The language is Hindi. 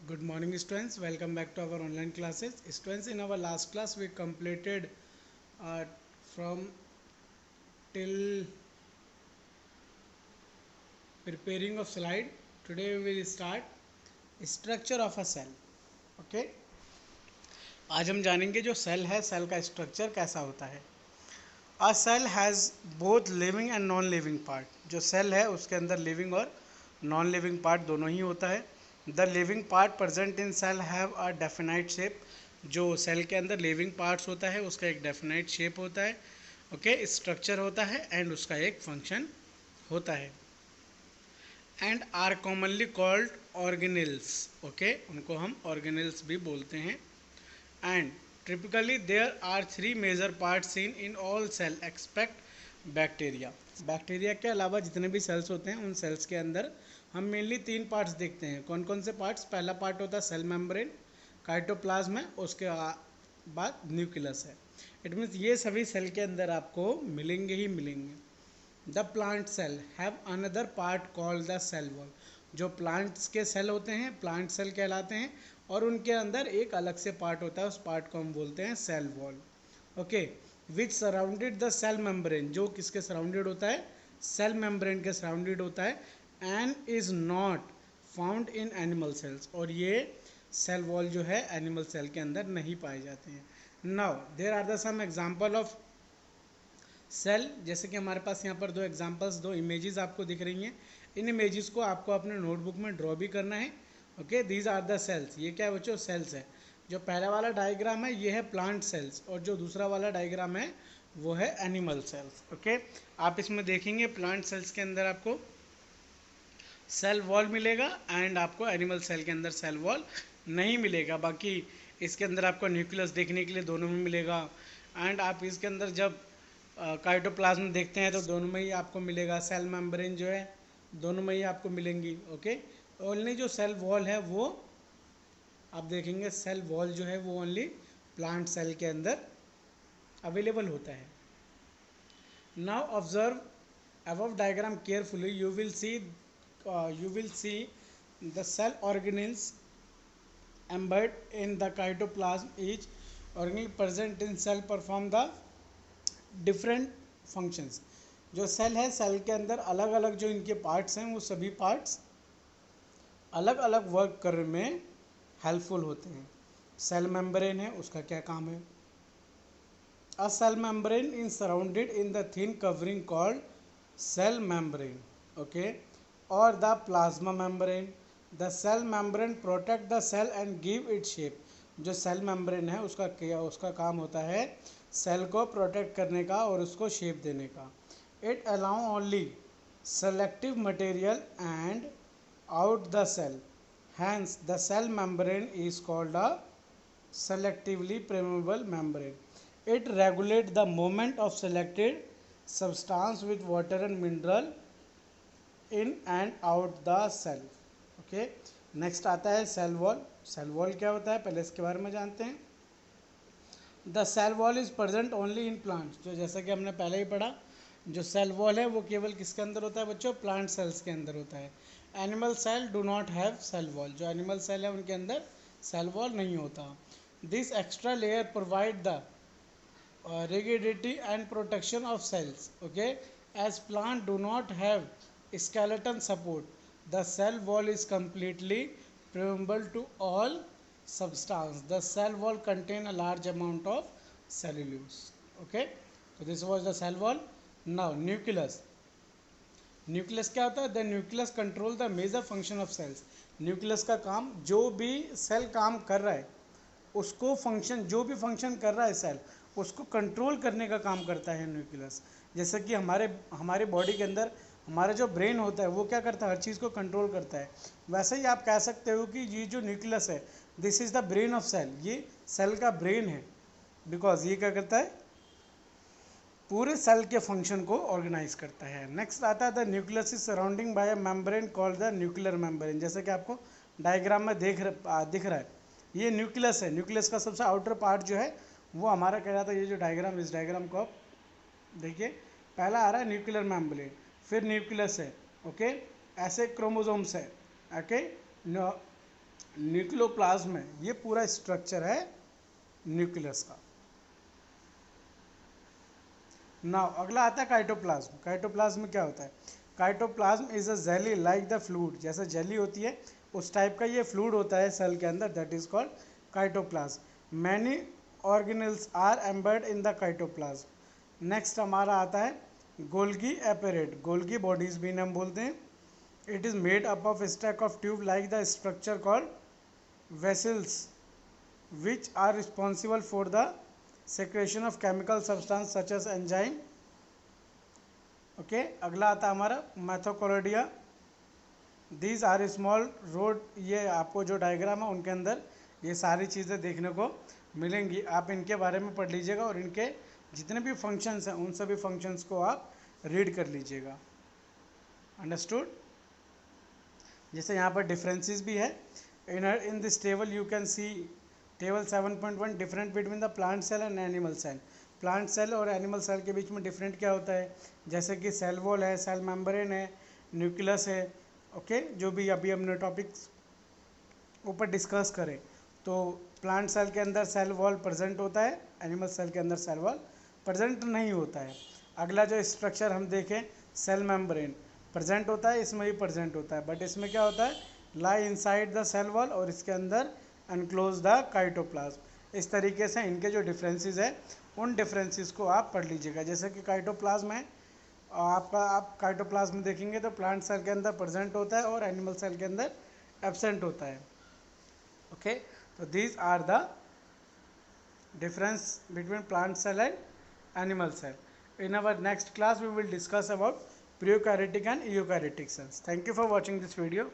Good morning, students. Welcome back to our online classes. Students, in our last class, we completed uh, from till preparing of slide. Today, we will start structure of a cell. Okay. आज हम जानेंगे जो सेल है, सेल का स्ट्रक्चर कैसा होता है. A cell has both living and non living part. जो सेल है उसके अंदर लिविंग और नॉन लिविंग पार्ट दोनों ही होता है. The living part present in cell have a definite shape. जो सेल के अंदर लिविंग पार्ट्स होता है उसका एक डेफिनाइट शेप होता है. ओके, स्ट्रक्चर होता है एंड उसका एक फंक्शन होता है. And are commonly called organelles. Okay, उनको हम ऑर्गेनेल्स भी बोलते हैं. And typically there are three major parts seen in all cell except bacteria. Bacteria के अलावा जितने भी सेल्स होते हैं उन सेल्स के अंदर हम मेनली तीन पार्ट्स देखते हैं. कौन कौन से पार्ट्स? पहला पार्ट होता है सेल मेम्ब्रेन, काइटोप्लाज्म है, उसके बाद न्यूक्लियस है. इट मीन्स ये सभी सेल के अंदर आपको मिलेंगे ही मिलेंगे. The plant cell have another part called the cell wall. जो प्लांट्स के सेल होते हैं प्लांट सेल कहलाते हैं और उनके अंदर एक अलग से पार्ट होता है, उस पार्ट को हम बोलते हैं cell wall. Okay, which surrounded the cell membrane. जो किसके सराउंडेड होता है? सेल मेम्ब्रेन के सराउंडेड होता है. And is not found in animal cells. और ये सेल वॉल जो है एनिमल सेल के अंदर नहीं पाए जाते हैं. Now there are the some example of cell. जैसे कि हमारे पास यहाँ पर दो एग्जांपल्स, दो इमेजेस आपको दिख रही हैं. इन इमेजेस को आपको अपने नोटबुक में ड्रॉ भी करना है. Okay, these are the cells. ये क्या है बच्चों? सेल्स है. जो पहला वाला डायग्राम है ये है प्लांट सेल्स और जो दूसरा वाला डायग्राम है वो है एनिमल सेल्स. ओके, आप इसमें देखेंगे प्लांट सेल्स के अंदर आपको सेल वॉल मिलेगा एंड आपको एनिमल सेल के अंदर सेल वॉल नहीं मिलेगा. बाकी इसके अंदर आपको न्यूक्लियस देखने के लिए दोनों में मिलेगा. एंड आप इसके अंदर जब काइटोप्लाज्म देखते हैं तो दोनों में ही आपको मिलेगा. सेल मेम्ब्रेन जो है दोनों में ही आपको मिलेंगी. ओके, ओनली जो सेल वॉल है वो आप देखेंगे सेल वॉल जो है वो ओनली प्लांट सेल के अंदर अवेलेबल होता है. Now observe above diagram carefully. You will see the cell organelles embedded in the cytoplasm. Each organelle present in cell perform the different functions. जो सेल है सेल के अंदर अलग अलग जो इनके पार्ट्स हैं वो सभी पार्ट्स अलग अलग वर्क करने में हेल्पफुल होते हैं. सेल मेम्ब्रेन है, उसका क्या काम है? A cell membrane in surrounded in the thin covering called cell membrane. Okay, और the plasma membrane. The cell membrane protect the cell and give it shape. जो सेल मेम्ब्रेन है उसका काम होता है सेल को प्रोटेक्ट करने का और उसको शेप देने का. It allow only selective material and out the cell. Hence, the cell membrane is called a selectively permeable membrane. It regulates the movement of selected substance with water and mineral in and out the cell. Okay. Next आता है सेल वॉल. सेल वॉल क्या होता है पहले इसके बारे में जानते हैं. The cell wall is present only in plants. जो जैसा कि हमने पहले ही पढ़ा, जो सेल वॉल है वो केवल किसके अंदर होता है बच्चों? प्लांट सेल्स के अंदर होता है. Animal cell do not have cell wall. जो एनिमल सेल है उनके अंदर सेल वॉल नहीं होता. This extra layer provide the rigidity and protection of cells. Okay, as plant do not have skeleton support, the cell wall is completely permeable to all substance. The cell wall contain a large amount of cellulose. Okay, so this was the cell wall. Now nucleus. Nucleus क्या होता है? The nucleus control the major function of cells. Nucleus का काम, जो भी सेल काम कर रहा है उसको फंक्शन, जो भी फंक्शन कर रहा है सेल उसको कंट्रोल करने का काम करता है न्यूक्लियस. जैसे कि हमारे बॉडी के अंदर हमारा जो ब्रेन होता है वो क्या करता है? हर चीज़ को कंट्रोल करता है. वैसे ही आप कह सकते हो कि ये जो न्यूक्लियस है this is the brain of cell. ये सेल का ब्रेन है बिकॉज ये क्या करता है? पूरे सेल के फंक्शन को ऑर्गेनाइज करता है. नेक्स्ट आता है the nucleus is surrounding by a membrane called the nuclear membrane. जैसे कि आपको डायग्राम में दिख रहा है ये न्यूक्लियस है. न्यूक्लियस का सबसे आउटर पार्ट जो है वो हमारा कह रहा था. ये जो डायग्राम, इस डायग्राम को आप देखिए, पहला आ रहा है न्यूक्लियर मेम्ब्रेन, फिर न्यूक्लियस है. ओके, ऐसे क्रोमोसोम्स है. ओके, न्यूक्लियोप्लाज्म में ये पूरा स्ट्रक्चर है न्यूक्लियस का। नाउ अगला आता है काइटोप्लाज्म। काइटोप्लाज्म में क्या होता है? Cytoplasm is a jelly like the fluid, जैसे जेली होती है उस टाइप का ये फ्लूइड होता है सेल के अंदर, that is called cytoplasm. Many organelles are embed in the cytoplasm. Next हमारा आता है गोल्गी एपेरेट। गोल्गी बॉडीज भी हम बोलते हैं। It is made up of stack of tube like the structure called vessels which are responsible for the secretion of chemical substance such as enzyme. Okay अगला आता है हमारा मैथोकोलोडिया। दीज आर स्मॉल रोड, ये आपको जो डायग्राम है उनके अंदर ये सारी चीज़ें देखने को मिलेंगी, आप इनके बारे में पढ़ लीजिएगा और इनके जितने भी फंक्शंस हैं उन सभी फंक्शंस को आप रीड कर लीजिएगा। अंडरस्टूड? जैसे यहाँ पर डिफरेंसेस भी है। In this table you can see table 7.1 different between the plant cell and animal cell. Plant cell और एनिमल सेल के बीच में डिफरेंट क्या होता है? जैसे कि सेल वॉल है, सेल मेम्ब्रेन है, न्यूक्लियस है। ओके जो भी अभी हमने टॉपिक्स ऊपर डिस्कस करें, तो प्लांट सेल के अंदर सेल वॉल प्रेजेंट होता है, एनिमल सेल के अंदर सेल वॉल प्रेजेंट नहीं होता है। अगला जो स्ट्रक्चर हम देखें, सेल मेम्ब्रेन प्रेजेंट होता है, इसमें भी प्रेजेंट होता है, बट इसमें क्या होता है? Lie inside the cell wall और इसके अंदर एनक्लोज द काइटोप्लाज्म। इस तरीके से इनके जो डिफरेंसेस है उन डिफरेंसेस को आप पढ़ लीजिएगा। जैसे कि काइटोप्लाज्म है आपका, आप काइटोप्लाज्म देखेंगे तो प्लांट सेल के अंदर प्रेजेंट होता है और एनिमल सेल के अंदर एब्सेंट होता है। ओके तो these are the difference between plant cell and animal cell. In our next class we will discuss about prokaryotic and eukaryotic cells. Thank you for watching this video.